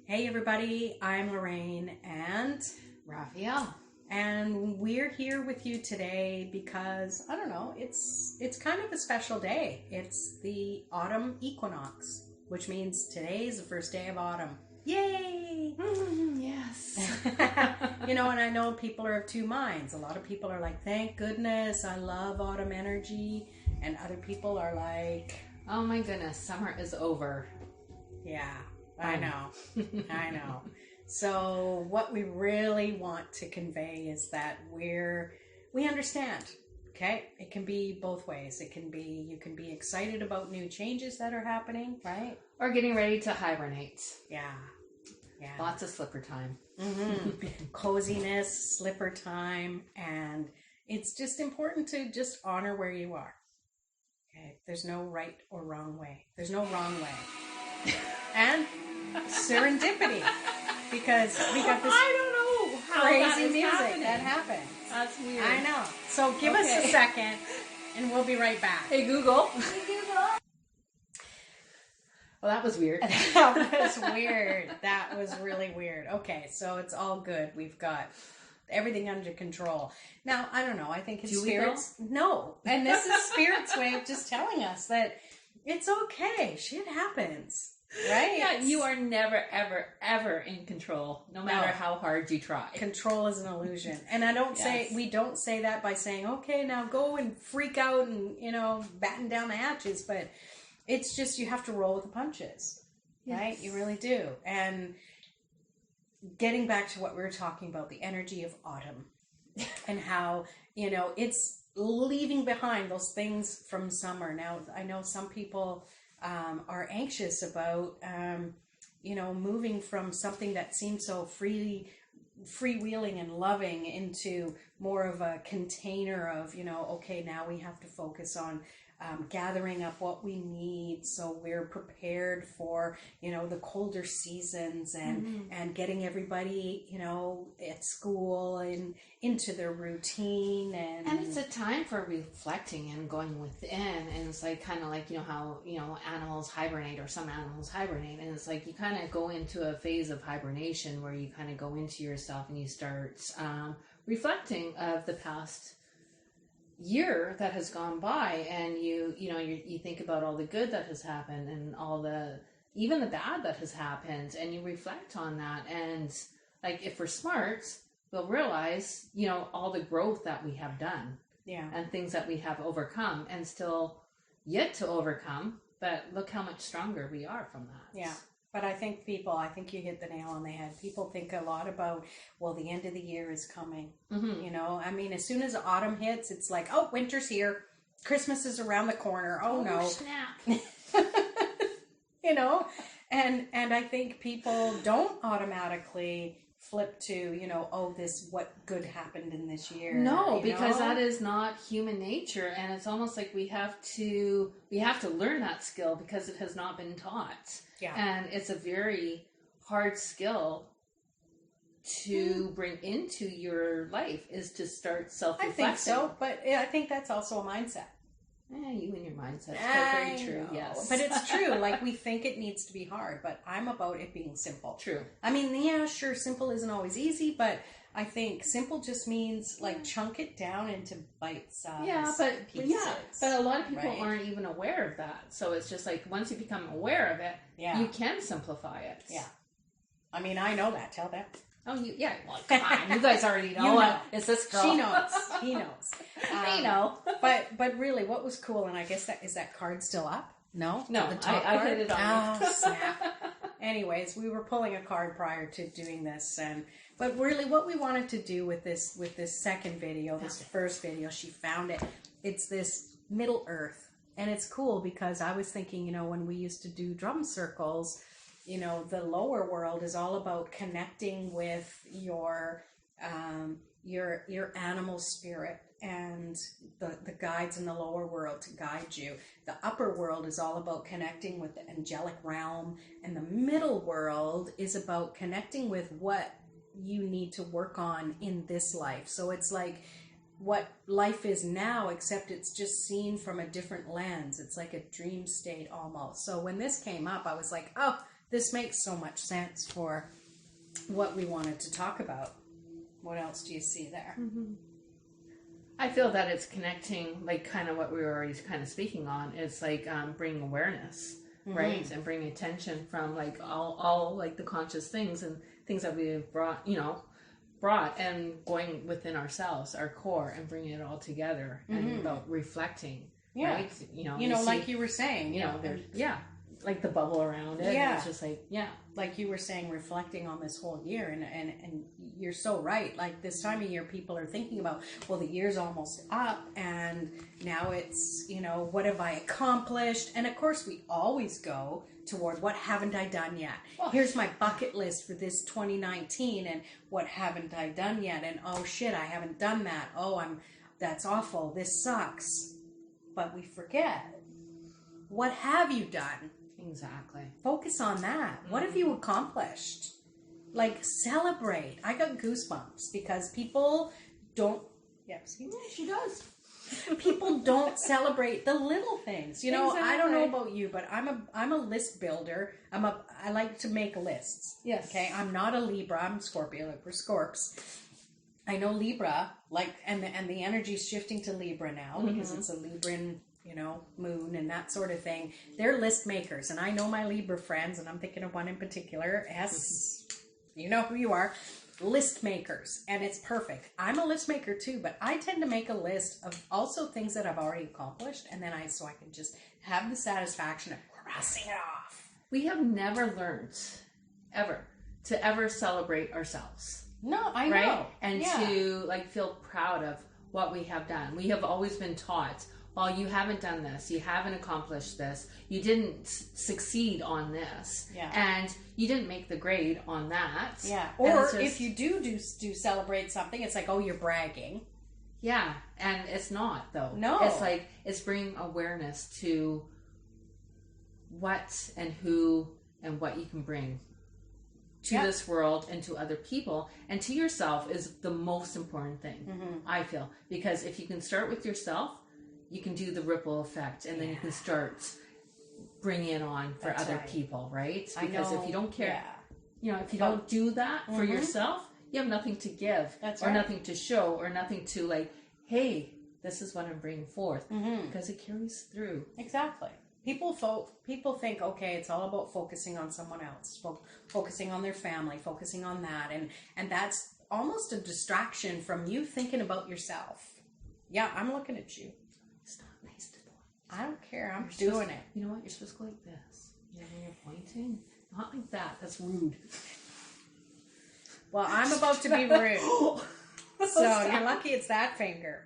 Hey everybody, I'm Lorraine Raphael. and we're here with you today because I don't know, it's kind of a special day. It's the autumn equinox, which means today's the first day of autumn. Yay! Yes. And I know people are of two minds. A lot of people are like, thank goodness, I love autumn energy, and other people are like, Oh my goodness, summer is over. yeah. I know. So what we really want to convey is that we understand. Okay, it can be both ways. It can be you can be excited about new changes that are happening, right? Or getting ready to hibernate. Yeah. Lots of slipper time. Mm-hmm. Coziness, slipper time, and it's just important to just honor where you are. Okay, there's no right or wrong way. There's no wrong way. And serendipity, because we got this I don't know how crazy music happening. that happens. That's weird. I know. So give us a second and we'll be right back. Hey Google. Well, that was weird. That was weird. That was really weird. Okay, so it's all good. We've got everything under control. Now, I don't know. I think it's spirits. No. And this is Spirit's way of just telling us that it's okay. Shit happens. Right? Yeah, you are never, ever, ever in control, no matter how hard you try. Control is an illusion. And I don't we don't say that by saying, okay, now go and freak out and, batten down the hatches, but it's just you have to roll with the punches. Yes. Right? You really do. And getting back to what we were talking about, the energy of autumn and how, it's leaving behind those things from summer. Now, I know some people are anxious about, moving from something that seems so freewheeling and loving into more of a container of, okay, now we have to focus on gathering up what we need so we're prepared for, the colder seasons and getting everybody, at school and into their routine. And it's a time for reflecting and going within. And it's like kind of like, how, animals hibernate, or some animals hibernate. And it's like you kind of go into a phase of hibernation where you kind of go into yourself and you start reflecting of the past year that has gone by, and you think about all the good that has happened and even the bad that has happened, and you reflect on that. And like, if we're smart, we'll realize all the growth that we have done, and things that we have overcome and still yet to overcome, but look how much stronger we are from that. But I think you hit the nail on the head. People think a lot about, well, the end of the year is coming. Mm-hmm. As soon as autumn hits, it's like, oh, winter's here. Christmas is around the corner. Oh no. Snap. And I think people don't automatically flip to, what good happened in this year. No, because that is not human nature, and it's almost like we have to learn that skill because it has not been taught. Yeah. And it's a very hard skill to bring into your life, is to start self-reflecting. I think so, but I think that's also a mindset. You and your mindset. That's very true, yes. But it's true. Like, we think it needs to be hard, but I'm about it being simple. True. Sure, simple isn't always easy, but I think simple just means, like, chunk it down into bite-sized pieces. But a lot of people aren't even aware of that. So it's just like, once you become aware of it, you can simplay it. Yeah. I know that. Tell them. Oh, well, come on. You guys already know. It's this girl. She knows. He knows. They know. But really, what was cool, and I guess that card still up? No? No, I hit it on. Oh, snap. Anyways, we were pulling a card prior to doing this, but really what we wanted to do with this second video, this first video, she found it. It's this Middle Earth. And it's cool because I was thinking, when we used to do drum circles, the lower world is all about connecting with your animal spirit and the guides in the lower world to guide you. The upper world is all about connecting with the angelic realm, and the middle world is about connecting with what you need to work on in this life. So it's like what life is now, except it's just seen from a different lens. It's like a dream state almost. So when this came up, I was like, oh, this makes so much sense for what we wanted to talk about. What else do you see there? I feel that it's connecting, like kind of what we were already kind of speaking on. It's like bringing awareness, right? And bringing attention from like all like the conscious things and things that we've brought and going within ourselves, our core, and bringing it all together and about reflecting, right? Like you were saying, like the bubble around it. Yeah. And it's just like, like you were saying, reflecting on this whole year, and you're so right. Like this time of year, people are thinking about, well, the year's almost up, and now it's, what have I accomplished? And of course, we always go toward what haven't I done yet? Well, here's my bucket list for this 2019, and what haven't I done yet? And oh shit, I haven't done that. Oh, that's awful. This sucks. But we forget, what have you done? Exactly. Focus on that. What have you accomplished? Like, celebrate. I got goosebumps because people don't. Yep, see? Yeah, she does. People don't celebrate the little things. Exactly. I don't know about you, but I'm a list builder. I like to make lists. Yes. Okay. I'm not a Libra. I'm Scorpio. Like, we're Scorps. I know Libra, like, and the energy's shifting to Libra now because it's a Libran, moon and that sort of thing. They're list makers, and I know my Libra friends, and I'm thinking of one in particular. You know who you are. List makers, and it's perfect. I'm a list maker too, but I tend to make a list of also things that I've already accomplished, and then so I can just have the satisfaction of crossing it off. We have never learned to ever celebrate ourselves. No, I know. Right? And to like feel proud of what we have done. We have always been taught, well, you haven't done this, you haven't accomplished this, you didn't succeed on this, and you didn't make the grade on that. Yeah. Or if you do celebrate something, it's like, oh, you're bragging. Yeah, and it's not, though. No. It's like, it's bringing awareness to what and who and what you can bring to this world and to other people and to yourself is the most important thing, I feel. Because if you can start with yourself, you can do the ripple effect, and then you can start bringing it on for other people, right? Because if you don't care, if you don't do that for yourself, you have nothing to give, nothing to show, or nothing to like, hey, this is what I'm bringing forth, because it carries through. Exactly. People think, okay, it's all about focusing on someone else, focusing on their family, focusing on that, and that's almost a distraction from you thinking about yourself. Yeah, I'm looking at you. It's not nice to point. I don't care. I'm doing it. You know what? You're supposed to go like this. When you're pointing, not like that. That's rude. Well, I'm about to be rude. So you're lucky it's that finger.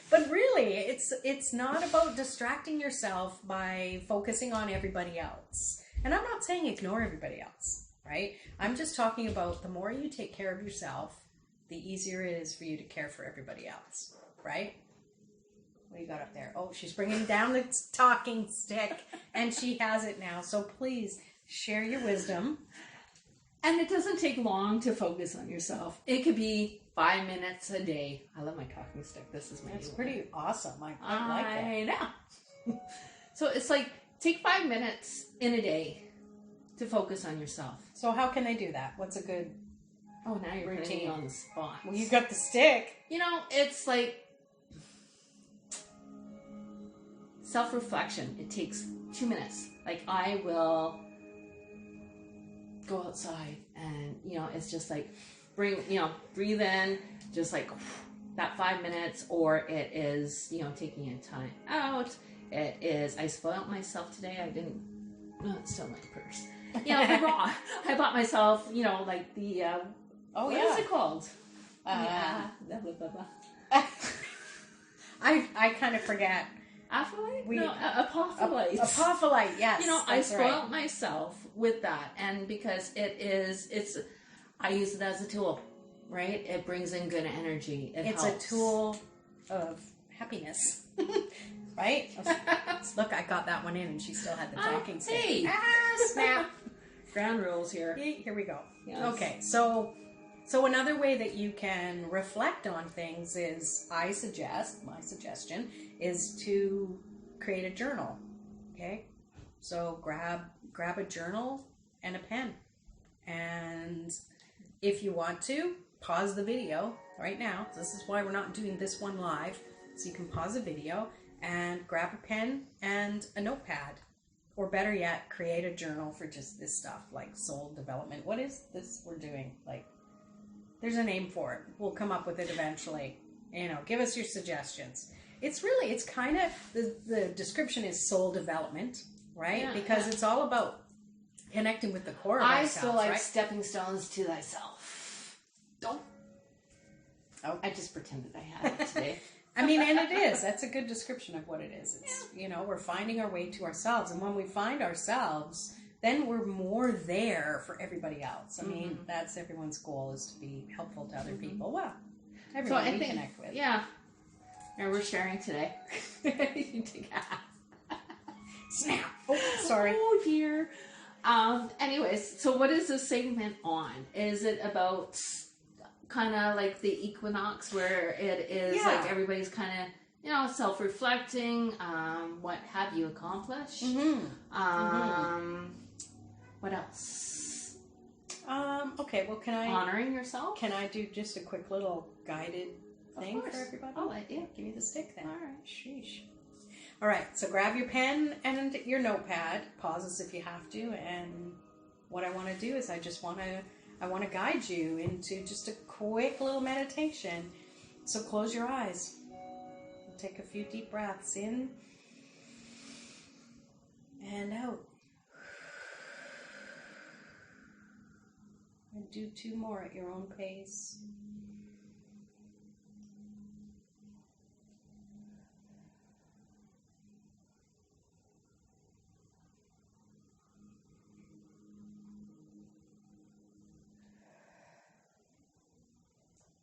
But really, it's not about distracting yourself by focusing on everybody else. And I'm not saying ignore everybody else, right? I'm just talking about the more you take care of yourself, the easier it is for you to care for everybody else, right? What do you got up there? Oh, she's bringing down the talking stick, and she has it now. So please share your wisdom. And it doesn't take long to focus on yourself. It could be 5 minutes a day. I love my talking stick. This is my That's pretty awesome. I like it. I know. So it's like, take 5 minutes in a day to focus on yourself. So how can they do that? What's a good now you're routine? putting me on the spot. Well, you got the stick. It's like self-reflection. It takes 2 minutes. Like, I will go outside and, it's just like, breathe in, just like that 5 minutes, or it is, taking a time out. It is, I spoiled myself today. I didn't, it's still my purse. I bought myself, like the, what is it called? Blah, blah, blah, blah. I kind of forget. Apophyllite? No, apophyllite. Apophyllite, yes. I spoiled myself with that, and because I use it as a tool, right? It brings in good energy. It's helps. A tool of happiness, right? Look, I got that one in, and she still had the talking stick. Hey! Snap! Ground rules here. Here we go. Yes. Okay, so another way that you can reflect on things is, my suggestion is to create a journal. Okay, So grab a journal and a pen. And if you want to, pause the video right now. This is why we're not doing this one live. So you can pause the video and grab a pen and a notepad. Or better yet, create a journal for just this stuff, like soul development. What is this we're doing? Like, there's a name for it. We'll come up with it eventually. You know, give us your suggestions. It's kind of, the description is soul development, right? Yeah, because it's all about connecting with the core of I ourselves, still like right? stepping stones to thyself. Don't. Oh. I just pretended I had it today. I mean, and it is. That's a good description of what it is. It's, you know, we're finding our way to ourselves. And when we find ourselves, then we're more there for everybody else. I mean, that's everyone's goal, is to be helpful to other people. Well, everyone we connect with. Yeah. And we're sharing today. You take a snap. Oh, sorry. Oh, dear. Anyways, so what is this segment on? Is it about kind of like the equinox, where it is like everybody's kind of, you know, self-reflecting? What have you accomplished? What else? Okay, well, honoring yourself? Can I do just a quick little guided thing for everybody? I'll let you. Give me the stick then. All right. Sheesh. All right, so grab your pen and your notepad. Pause this if you have to. And what I want to do is I want to guide you into just a quick little meditation. So close your eyes. Take a few deep breaths in and out. And do 2 more at your own pace.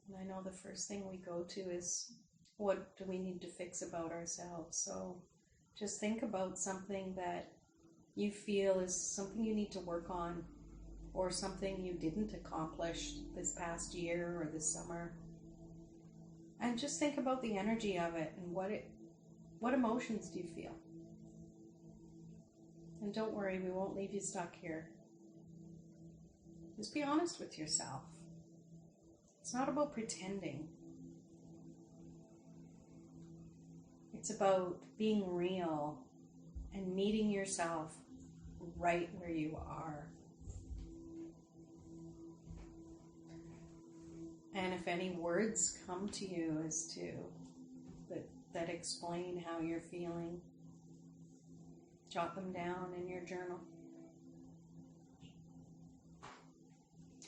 And I know the first thing we go to is, what do we need to fix about ourselves? So just think about something that you feel is something you need to work on, or something you didn't accomplish this past year or this summer. And just think about the energy of it and what emotions do you feel? And don't worry, we won't leave you stuck here. Just be honest with yourself. It's not about pretending. It's about being real and meeting yourself right where you are. And if any words come to you as to that explain how you're feeling, jot them down in your journal.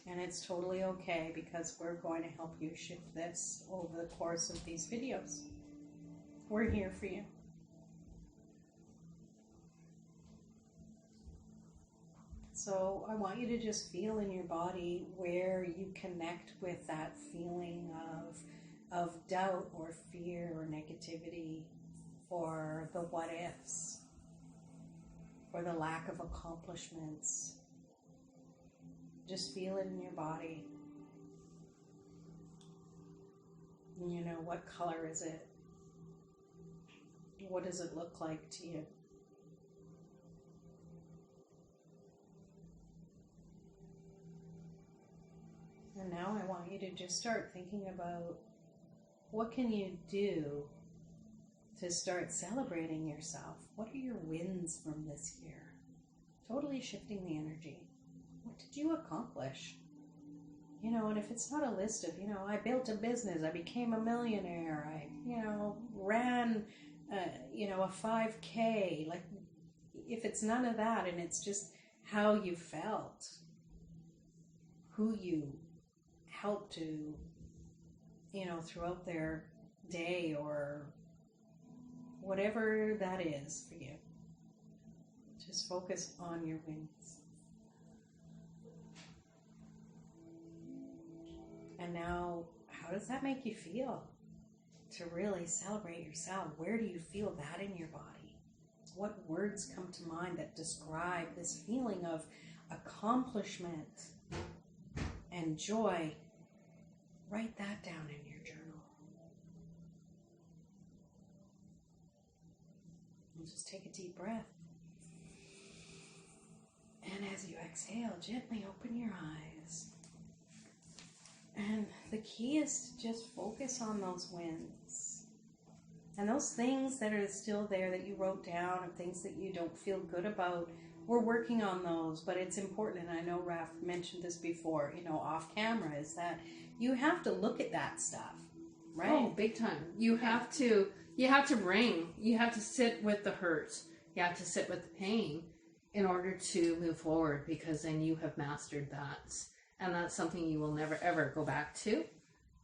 And it's totally okay, because we're going to help you shift this over the course of these videos. We're here for you. So I want you to just feel in your body where you connect with that feeling of doubt or fear or negativity, or the what ifs, or the lack of accomplishments. Just feel it in your body. You know, what color is it? What does it look like to you? And now I want you to just start thinking about, what can you do to start celebrating yourself? What are your wins from this year? Totally shifting the energy. What did you accomplish? You know, and if it's not a list of, you know, I built a business, I became a millionaire, I, you know, ran, you know, a 5K, like, if it's none of that, and it's just how you felt, who you helped to, you know, throughout their day, or whatever that is for you. Just focus on your wins. And now, how does that make you feel to really celebrate yourself? Where do you feel that in your body? What words come to mind that describe this feeling of accomplishment and joy? Write that down in your journal. And just take a deep breath. exhale, gently open your eyes. And the key is to just focus on those wins. And those things that are still there that you wrote down, and things that you don't feel good about, we're working on those. But it's important, and I know Raph mentioned this before, off camera, is that you have to look at that stuff, right? Oh, big time. You have to sit with the hurt. You have to sit with the pain in order to move forward, because then you have mastered that. And that's something you will never, ever go back to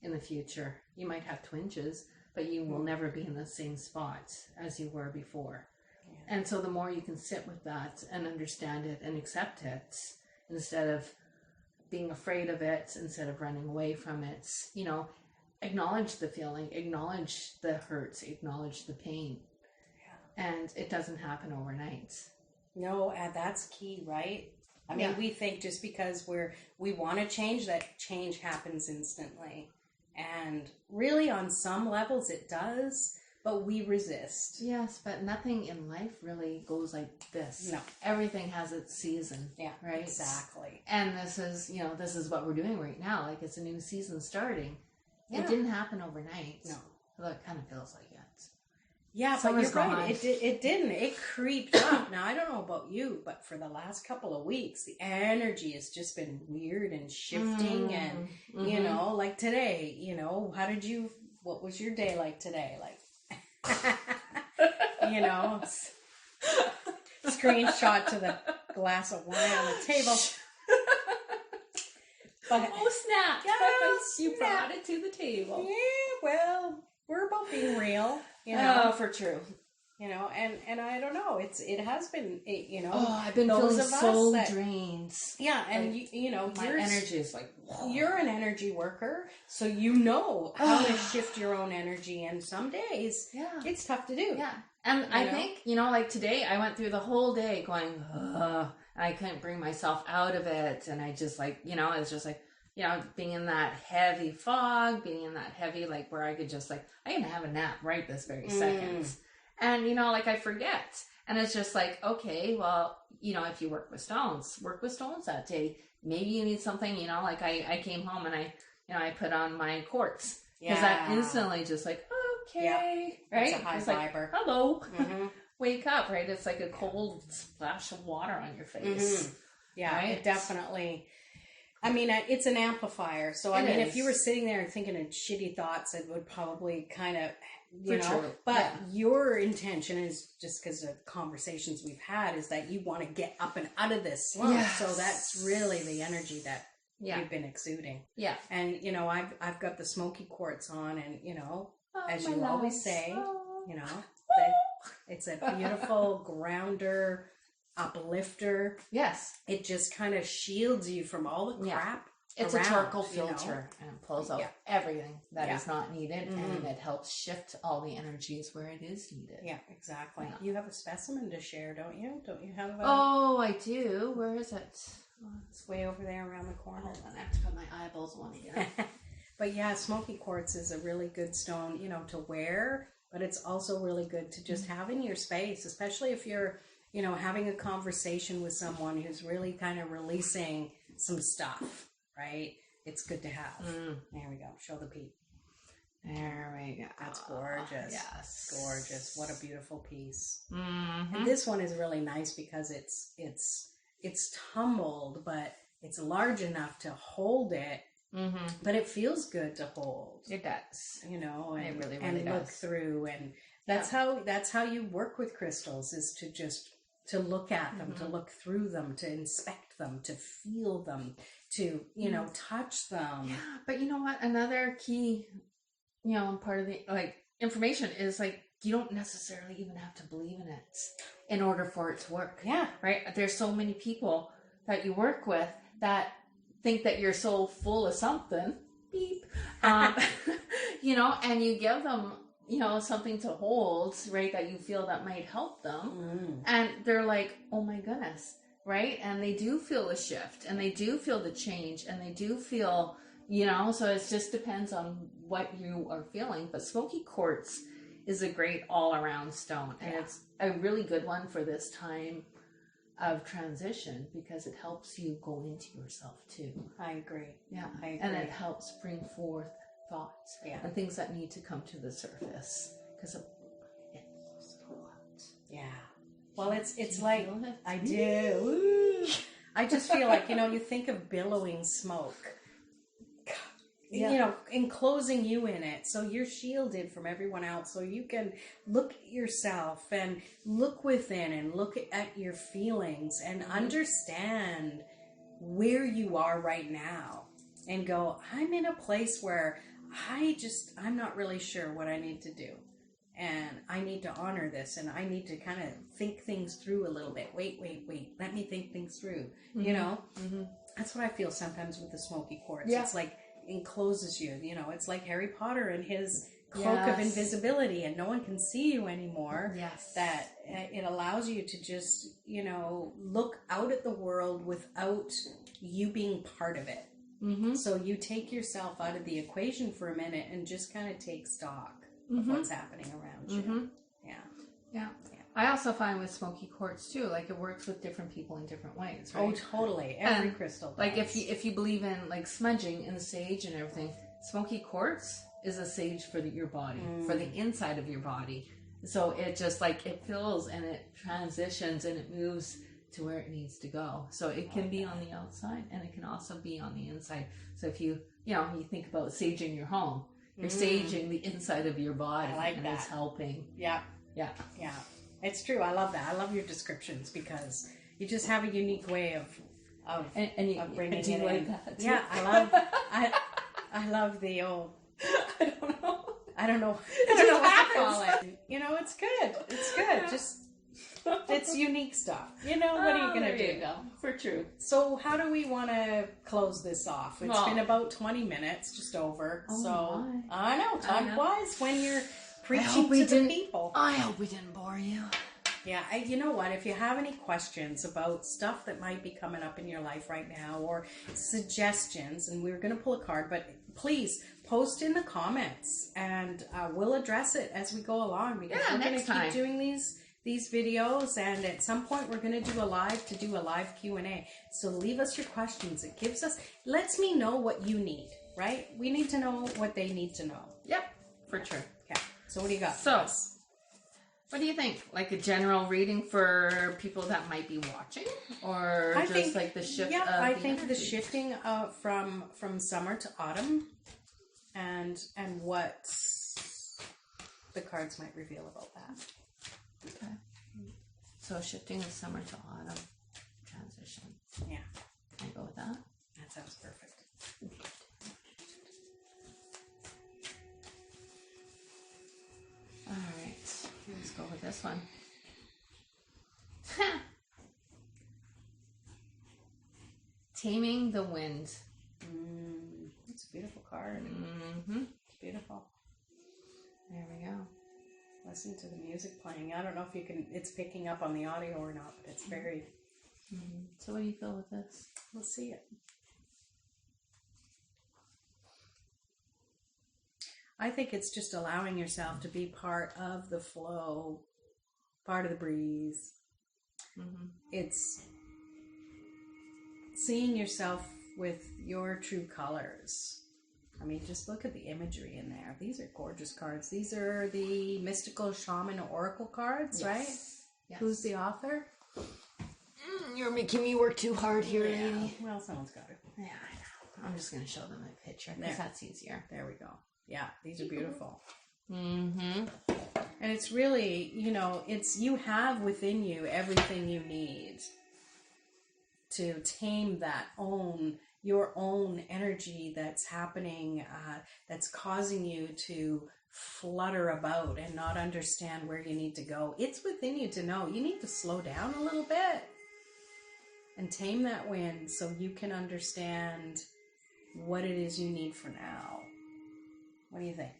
in the future. You might have twinges, but you will never be in the same spot as you were before. Yeah. And so the more you can sit with that and understand it and accept it, instead of being afraid of it, instead of running away from it, acknowledge the feeling, acknowledge the hurt, acknowledge the pain. Yeah. And it doesn't happen overnight. No, and that's key, right? I mean, we think just because we want to change, that change happens instantly. And really, on some levels, it does, but we resist. Yes, but nothing in life really goes like this. No. Everything has its season. Yeah, right? Exactly. And this is what we're doing right now. Like, it's a new season starting. Yeah. It didn't happen overnight. No. Although it kind of feels like it. Yeah, Summer's but you're gone. right. It didn't. It creeped up. Now, I don't know about you, but for the last couple of weeks, the energy has just been weird and shifting. And, like today, what was your day like today? Like, screenshot to the glass of wine on the table. But, snap. Yes, you brought it to the table. Yeah, well, we're about being real. For true. And I don't know. It has been, I've been feeling so drained. Yeah, and my energy is like, whoa. You're an energy worker, so you know how to shift your own energy. And some days, it's tough to do. Yeah, and I think like today, I went through the whole day going, ugh, and I couldn't bring myself out of it, and I just it's just like. Being in that heavy fog, being in that heavy, where I could just, I can have a nap right this very second. And, I forget. And it's just okay, well, if you work with stones that day. Maybe you need something, I came home and I put on my quartz. Because that instantly just okay. Right? It's a high fiber. Hello. Mm-hmm. Wake up, right? It's like a cold splash of water on your face. Mm-hmm. Yeah, right? It definitely... I mean, it's an amplifier. So, if you were sitting there and thinking of shitty thoughts, it would probably kind of, True. But your intention is, just because of conversations we've had, is that you want to get up and out of this slump. Yes. So that's really the energy that you've been exuding. Yeah. And, I've got the smoky quartz on, and, as you always say, it's a beautiful grounder, uplifter. Yes. It just kind of shields you from all the crap. It's around, a charcoal filter and it pulls out everything that is not needed, Mm-hmm. and it helps shift all the energies where it is needed. Yeah, exactly. Yeah. You have a specimen to share, don't you? Don't you have a... Oh, I do. Where is it? It's way over there around the corner. Hold on, I have to put my eyeballs on again. But yeah, smoky quartz is a really good stone, to wear, but it's also really good to just have in your space, especially if you're having a conversation with someone who's really kind of releasing some stuff, right? It's good to have. There we go. Show the peep. There we go. That's gorgeous. Yes. Gorgeous. What a beautiful piece. Mm-hmm. And this one is really nice because it's tumbled, but it's large enough to hold it. Mm-hmm. But it feels good to hold. It does. And it really and does. Look through, and that's how you work with crystals, is to just to look at them, to look through them, to inspect them, to feel them, to touch them. Yeah, but you know what? Another key, part of the information is you don't necessarily even have to believe in it in order for it to work. Yeah. Right? There's so many people that you work with that think that you're so full of something. Beep. And you give them something to hold, right, that you feel that might help them. And they're like, oh my goodness, right? And they do feel a shift, and they do feel the change, and they do feel, so it just depends on what you are feeling. But smoky quartz is a great all-around stone, and it's a really good one for this time of transition, because it helps you go into yourself too. I agree. Yeah. I agree. And it helps bring forth thoughts and things that need to come to the surface, because it moves a lot. Yeah. Well, it's like, it? I do. Woo. I just feel like, you think of billowing smoke, enclosing you in it. So you're shielded from everyone else. So you can look at yourself and look within and look at your feelings and understand where you are right now and go, I'm in a place where I'm not really sure what I need to do. And I need to honor this, and I need to kind of think things through a little bit. Wait. Let me think things through. That's what I feel sometimes with the smoky quartz. It's like encloses you. It's like Harry Potter and his cloak of invisibility, and no one can see you anymore. Yes. That it allows you to just, look out at the world without you being part of it. Mm-hmm. So you take yourself out of the equation for a minute and just kind of take stock of what's happening around you. Yeah. I also find with smoky quartz too, like it works with different people in different ways, right? Oh, totally. Every crystal does. Like if you believe in like smudging and sage and everything, smoky quartz is a sage for your body, for the inside of your body. So it just like it fills and it transitions and it moves to where it needs to go. So it can be on the outside and it can also be on the inside. So if you think about saging your home, you're saging the inside of your body. I like that. It's helping. Yeah. It's true. I love that. I love your descriptions because you just have a unique way of bringing it in. Like that too? Yeah, I love the old. I don't know what to call it. It's good. It's good. Just it's unique stuff. What are you gonna do? You go. For true. So how do we want to close this off? It's been about 20 minutes, just over. I know time flies when you're preaching to the people. I hope we didn't bore you. Yeah, you know what? If you have any questions about stuff that might be coming up in your life right now or suggestions, and we're going to pull a card, but please post in the comments and we'll address it as we go along because we're going to keep doing these videos, and at some point we're going to do a live Q&A. So leave us your questions. It lets me know what you need, right? We need to know what they need to know. Yep, for sure. Okay. So what do you got? So, what do you think? Like a general reading for people that might be watching, or I think the shift? Yeah, I think the shifting from summer to autumn, and what the cards might reveal about that. Okay. So shifting of summer to autumn transition. Yeah. Can I go with that? That sounds perfect. All right. Let's go with this one. Taming the Wind. It's a beautiful card. Mm-hmm. Beautiful. There we go. Listen to the music playing. I don't know if it's picking up on the audio or not, but it's very... Mm-hmm. So what do you feel with this? Let's see it. I think it's just allowing yourself to be part of the flow, part of the breeze. Mm-hmm. It's seeing yourself with your true colors. I mean, just look at the imagery in there. These are gorgeous cards. These are the Mystical Shaman Oracle cards, right? Yes. Who's the author? You're making me work too hard here, lady. Well, someone's got it. Yeah, I know. I'm just going to show them a picture because that's easier. There we go. Yeah, these are beautiful. Mm-hmm. And it's really, you have within you everything you need to tame your own energy that's happening, that's causing you to flutter about and not understand where you need to go. It's within you to know. You need to slow down a little bit and tame that wind so you can understand what it is you need for now. What do you think?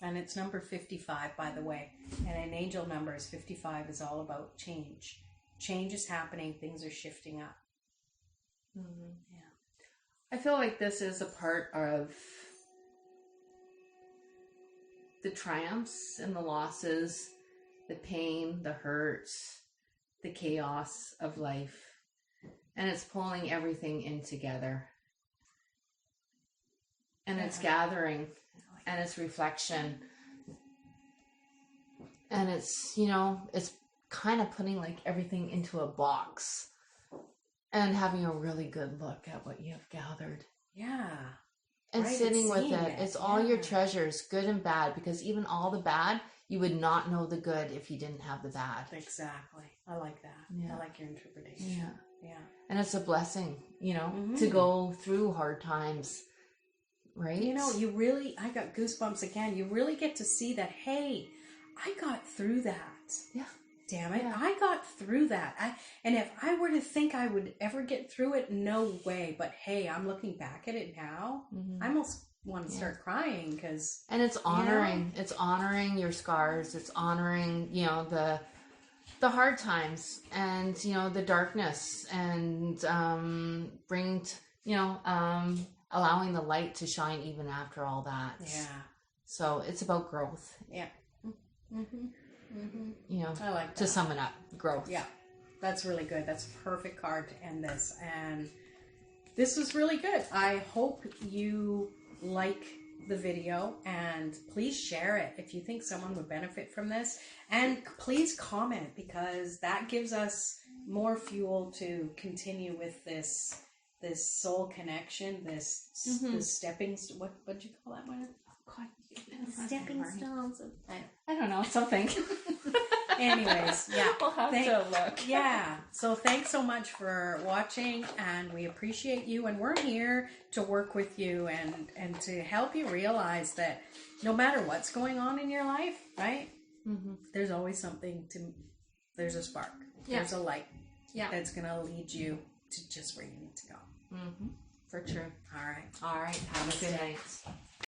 And it's number 55, by the way. And an angel number is 55 is all about change. Change is happening. Things are shifting up. Mm-hmm. Yeah. I feel like this is a part of the triumphs and the losses, the pain, the hurts, the chaos of life. And it's pulling everything in together. And it's gathering, and it's reflection. And it's, you know, it's kind of putting like everything into a box and having a really good look at what you have gathered. Yeah. And right, sitting with it. It's all your treasures, good and bad, because even all the bad, you would not know the good if you didn't have the bad. Exactly. I like that. Yeah. I like your interpretation. Yeah. Yeah. And it's a blessing, you know, to go through hard times. Right? You know, I got goosebumps again. You really get to see that, hey, I got through that. Yeah. Damn it. Yeah. I got through that. And if I were to think I would ever get through it, no way. But hey, I'm looking back at it now. I almost want to start crying because... And it's honoring. It's honoring your scars. It's honoring, you know, the hard times and, you know, the darkness and allowing the light to shine even after all that. Yeah. So it's about growth. Yeah. You know, I like that. To sum it up, growth. Yeah, that's really good. That's a perfect card to end this. And this was really good. I hope you like the video, and please share it if you think someone would benefit from this. And please comment, because that gives us more fuel to continue with this soul connection, this stepping... What'd you call that one? God, stepping stones. I don't know, something. Anyways, yeah. We'll have to look. Yeah. So thanks so much for watching, and we appreciate you, and we're here to work with you and to help you realize that no matter what's going on in your life, right? There's always there's a spark. Yeah. There's a light. Yeah. That's going to lead you to just where you need to go. For true. All right. Have a good night.